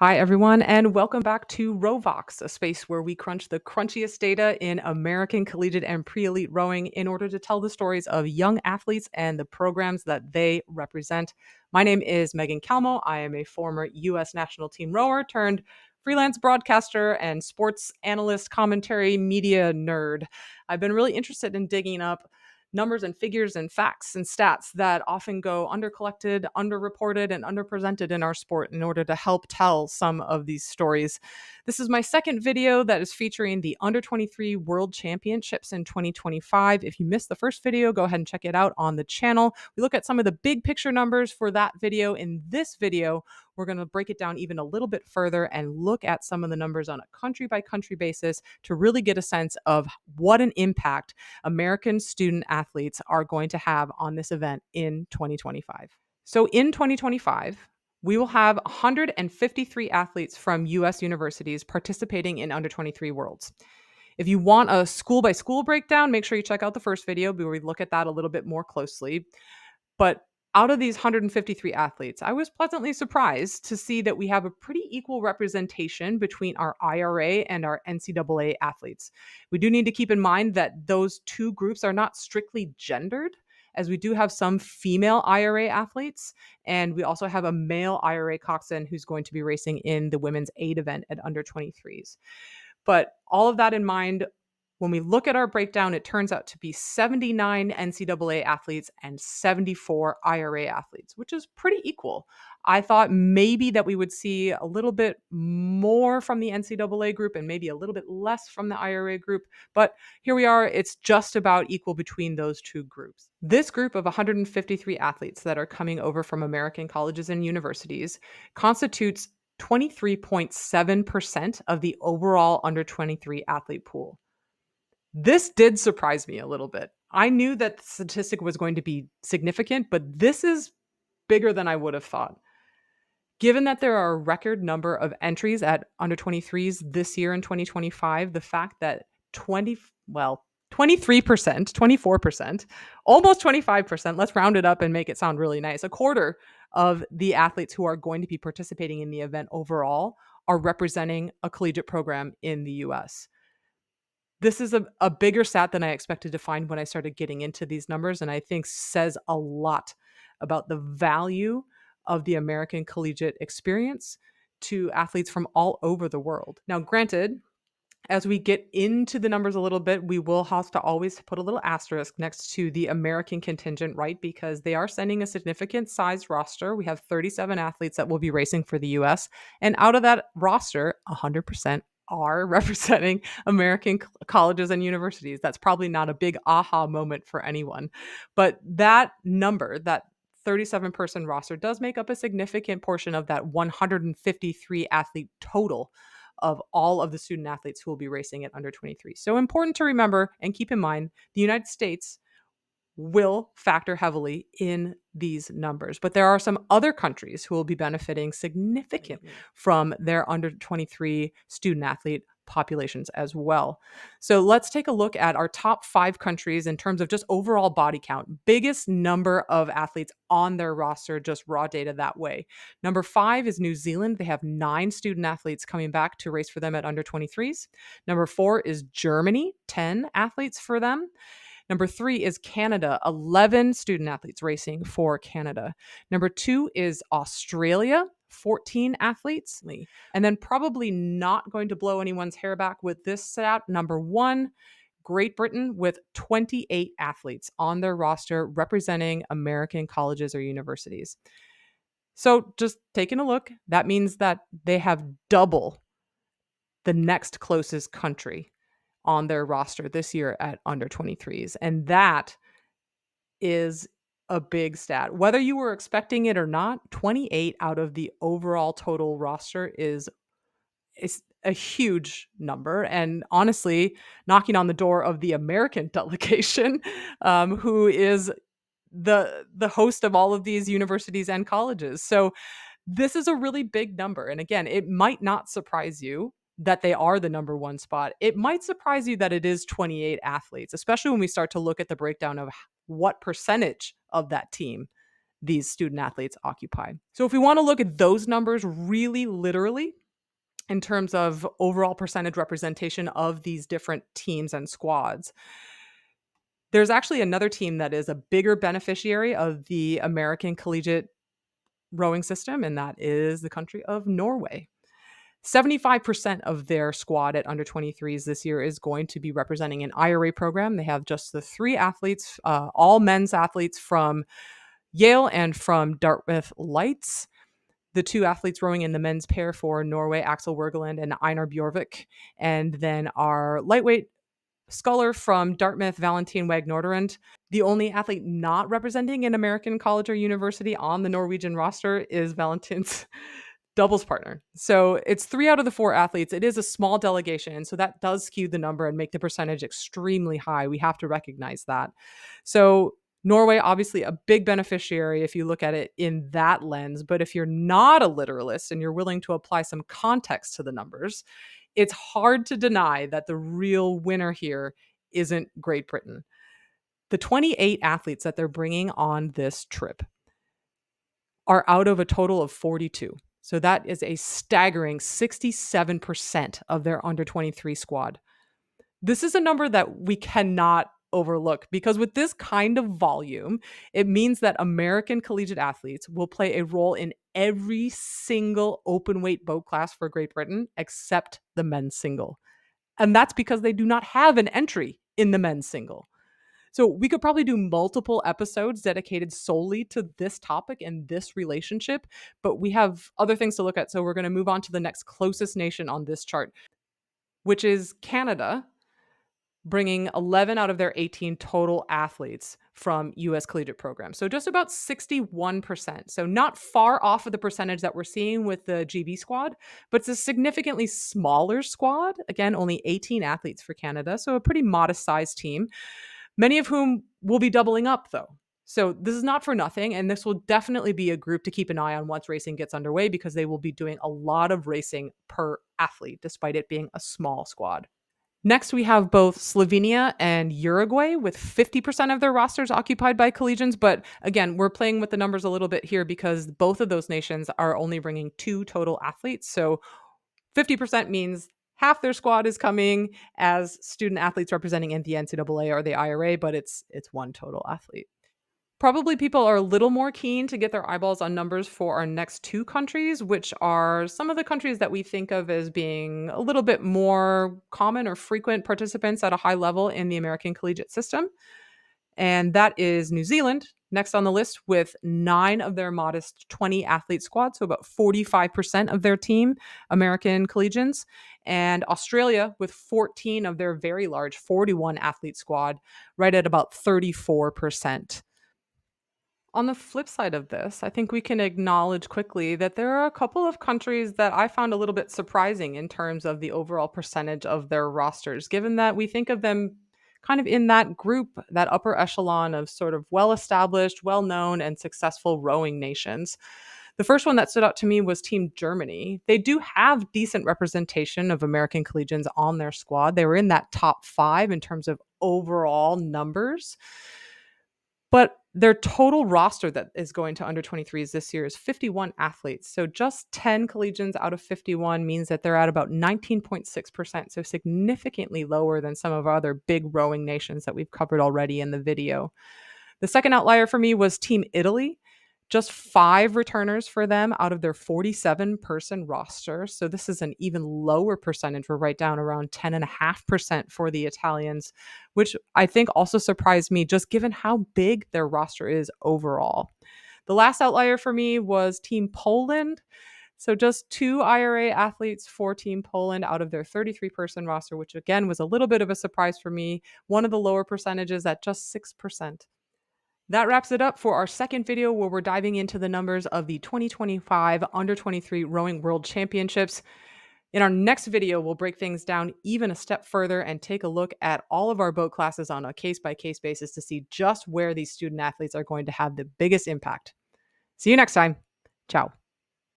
Hi, everyone, and welcome back to VOX, a space where we crunch the crunchiest data in American collegiate and pre-elite rowing in order to tell the stories of young athletes and the programs that they represent. My name is Megan Kalmoe. I am a former U.S. national team rower turned freelance broadcaster and sports analyst, commentary, media nerd. I've been really interested in digging up numbers and figures and facts and stats that often go undercollected, underreported, and underpresented in our sport in order to help tell some of these stories. This is my second video that is featuring the U23 World Championships in 2025. If you missed the first video, go ahead and check it out on the channel. We look at some of the big picture numbers for that video. In this video, we're going to break it down even a little bit further and look at some of the numbers on a country by country basis to really get a sense of what an impact American student athletes are going to have on this event in 2025. So in 2025, we will have 153 athletes from US universities participating in U23 Worlds. If you want a school by school breakdown, make sure you check out the first video where we look at that a little bit more closely. But out of these 153 athletes, I was pleasantly surprised to see that we have a pretty equal representation between our IRA and our NCAA athletes. We do need to keep in mind that those two groups are not strictly gendered, as we do have some female IRA athletes, and we also have a male IRA coxswain who's going to be racing in the women's 8 event at under 23s. But all of that in mind, when we look at our breakdown, it turns out to be 79 NCAA athletes and 74 IRA athletes, which is pretty equal. I thought maybe that we would see a little bit more from the NCAA group and maybe a little bit less from the IRA group, but here we are. It's just about equal between those two groups. This group of 153 athletes that are coming over from American colleges and universities constitutes 23.7% of the overall under 23 athlete pool. This did surprise me a little bit. I knew that the statistic was going to be significant, but this is bigger than I would have thought. Given that there are a record number of entries at under 23s this year in 2025, the fact that 23%, 24%, almost 25%, let's round it up and make it sound really nice. A quarter of the athletes who are going to be participating in the event overall are representing a collegiate program in the US. This is a bigger stat than I expected to find when I started getting into these numbers, and I think says a lot about the value of the American collegiate experience to athletes from all over the world. Now, granted, as we get into the numbers a little bit, we will have to always put a little asterisk next to the American contingent, right? Because they are sending a significant sized roster. We have 37 athletes that will be racing for the US. And out of that roster, 100% are representing American colleges and universities. That's probably not a big aha moment for anyone. But that number, that 37-person roster, does make up a significant portion of that 153 athlete total of all of the student athletes who will be racing at under 23. So important to remember and keep in mind, the United States will factor heavily in these numbers. But there are some other countries who will be benefiting significantly from their under 23 student athlete populations as well. So let's take a look at our top 5 countries in terms of just overall body count. Biggest number of athletes on their roster, just raw data that way. Number 5 is New Zealand. They have 9 student athletes coming back to race for them at under 23s. Number 4 is Germany, 10 athletes for them. Number 3 is Canada, 11 student athletes racing for Canada. Number 2 is Australia, 14 athletes. And then probably not going to blow anyone's hair back with this stat. Number 1, Great Britain with 28 athletes on their roster representing American colleges or universities. So just taking a look, that means that they have double the next closest country on their roster this year at under 23s. And that is a big stat. Whether you were expecting it or not, 28 out of the overall total roster is a huge number. And honestly, knocking on the door of the American delegation, who is the host of all of these universities and colleges. So this is a really big number. And again, it might not surprise you that they are the number 1 spot. It might surprise you that it is 28 athletes, especially when we start to look at the breakdown of what percentage of that team these student athletes occupy. So if we want to look at those numbers really literally in terms of overall percentage representation of these different teams and squads, there's actually another team that is a bigger beneficiary of the American collegiate rowing system, and that is the country of Norway. 75% of their squad at under 23s this year is going to be representing an IRA program. They have just the 3 athletes, all men's athletes from Yale and from Dartmouth Lights. The 2 athletes rowing in the men's pair for Norway, Axel Wergeland and Einar Bjorvik. And then our lightweight sculler from Dartmouth, Valentin Wag-Norderund. The only athlete not representing an American college or university on the Norwegian roster is Valentin's doubles partner. So it's 3 out of the 4 athletes. It is a small delegation, so that does skew the number and make the percentage extremely high. We have to recognize that. So Norway, obviously a big beneficiary if you look at it in that lens. But if you're not a literalist and you're willing to apply some context to the numbers, it's hard to deny that the real winner here isn't Great Britain. The 28 athletes that they're bringing on this trip are out of a total of 42. So that is a staggering 67% of their under 23 squad. This is a number that we cannot overlook because with this kind of volume, it means that American collegiate athletes will play a role in every single open weight boat class for Great Britain except the men's single. And that's because they do not have an entry in the men's single. So we could probably do multiple episodes dedicated solely to this topic and this relationship, but we have other things to look at. So we're going to move on to the next closest nation on this chart, which is Canada, bringing 11 out of their 18 total athletes from US collegiate programs. So just about 61%. So not far off of the percentage that we're seeing with the GB squad, but it's a significantly smaller squad. Again, only 18 athletes for Canada. So a pretty modest sized team, many of whom will be doubling up though. So this is not for nothing. And this will definitely be a group to keep an eye on once racing gets underway because they will be doing a lot of racing per athlete, despite it being a small squad. Next, we have both Slovenia and Uruguay with 50% of their rosters occupied by collegians. But again, we're playing with the numbers a little bit here because both of those nations are only bringing 2 total athletes. So 50% means half their squad is coming as student athletes representing in the NCAA or the IRA, but it's 1 total athlete. Probably people are a little more keen to get their eyeballs on numbers for our next 2 countries, which are some of the countries that we think of as being a little bit more common or frequent participants at a high level in the American collegiate system. And that is New Zealand, next on the list with 9 of their modest 20 athlete squad, so about 45% of their team, American collegians, and Australia with 14 of their very large 41 athlete squad, right at about 34%. On the flip side of this, I think we can acknowledge quickly that there are a couple of countries that I found a little bit surprising in terms of the overall percentage of their rosters, given that we think of them kind of in that group, that upper echelon of sort of well-established, well-known, and successful rowing nations. The first one that stood out to me was Team Germany. They do have decent representation of American collegians on their squad. They were in that top 5 in terms of overall numbers. But their total roster that is going to under 23s this year is 51 athletes. So just 10 collegians out of 51 means that they're at about 19.6%. So significantly lower than some of our other big rowing nations that we've covered already in the video. The second outlier for me was Team Italy. Just 5 returners for them out of their 47-person roster. So this is an even lower percentage. We're right down around 10.5% for the Italians, which I think also surprised me just given how big their roster is overall. The last outlier for me was Team Poland. So just 2 IRA athletes for Team Poland out of their 33-person roster, which again was a little bit of a surprise for me. One of the lower percentages at just 6%. That wraps it up for our second video where we're diving into the numbers of the 2025 Under 23 Rowing World Championships. In our next video, we'll break things down even a step further and take a look at all of our boat classes on a case-by-case basis to see just where these student athletes are going to have the biggest impact. See you next time. Ciao.